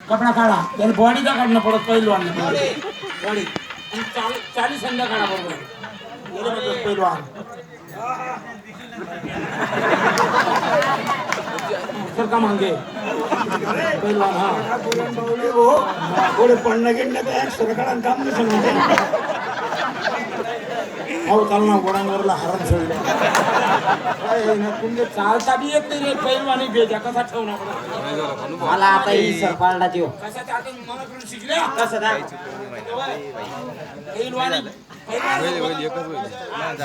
कपडा काढा त्याने बॉडीचा काढणं पडत पहिलवान बॉडी 40 संध्या काढा बरोबर पहिलवान सर का मांगे पहिलवान हा थोडे पडणं गेलं काय सरकारानं काम नाही सांगितलं हो चाल ना गोडांवरला हरण सोडलं तुमचे चालता बी येत नाही रे पहिलवानी भेजा कसा ठेवणार मला आता ही सरपाळला देऊ कसा आता मला शिकल्या कसं काय पहिलवानी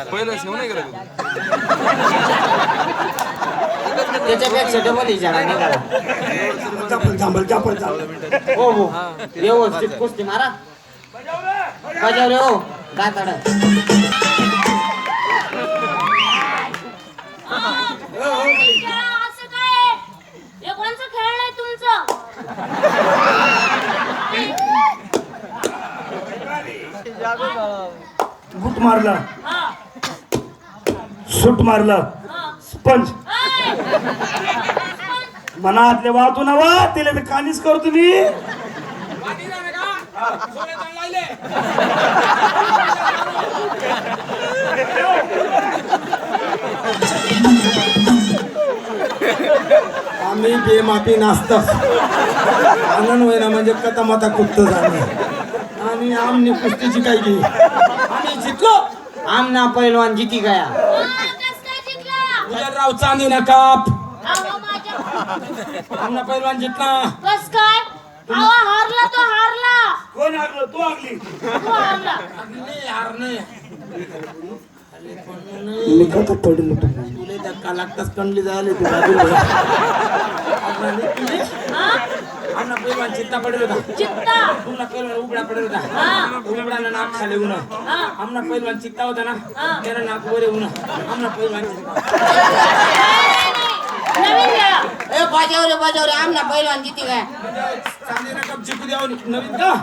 पहिलं शेव नाही करत त्याच्यापेक्षा डबल इजारा निघाला चांबल हो हो व्यवस्थित कुस्ती मारा बजाव रे हो काय ताड असं काय हे कोणचं खेळ आहे तुमचं बूट मारला हा सूट मारला हा स्पंज मनातले वाहतू ना वा तिला तर कानीच करतो मी आम्ही बेमाफी नाचतात आनंद होईना म्हणजे कथा मता कुत्त झालं आणि आमने कुस्तीची काय घे आम्ही जिंकलो आमना पहिलवान जिती गया कस काय जिंकला उदयनराव चांदी ना काप अहो माझ्या आमना पहिलवान जिंकला कस काय अहो हारला तो हारला कोण आगलं तू आगली तू हारला नाही यार नाही मी का पडलो तुले धक्का लागताच कंडली जायला तू बाजूला हा आमना पहिलवान चित्ता पडेल होता चित्ता तुमना पहिलवान उघडा पडेल होता हा उघडाला नाक खाली उन हा आमना पहिलवान चित्ता होता ना हा. त्याला नाक वर उन आमना पहिलवान चित्ता नवीन खेळा ए बजाव रे आमना पहिलवान जिती गया चांदी ना कप जिंकू द्यावं नवीन का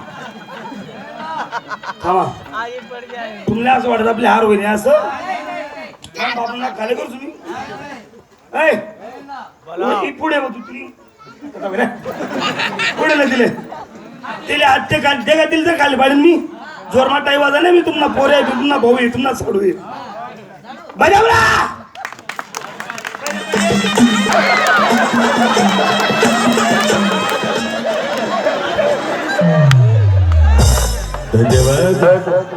थांबा तुम्हाला असं वाटत आपली हार होईल असं बाबांना खाली करू तुम्ही ऐ, ती पुढे हो तू तुली आता बघा. पुढे ना दिले तिले आत्ते खाली ते का दिल तर खाली पाडेल मी जोरमा टाई वाजा नाही मी तुम्हाला पोरे आहे तुम्हाला भाऊ आहे तुम्हाला सोडू आहे बजावला धन्यवाद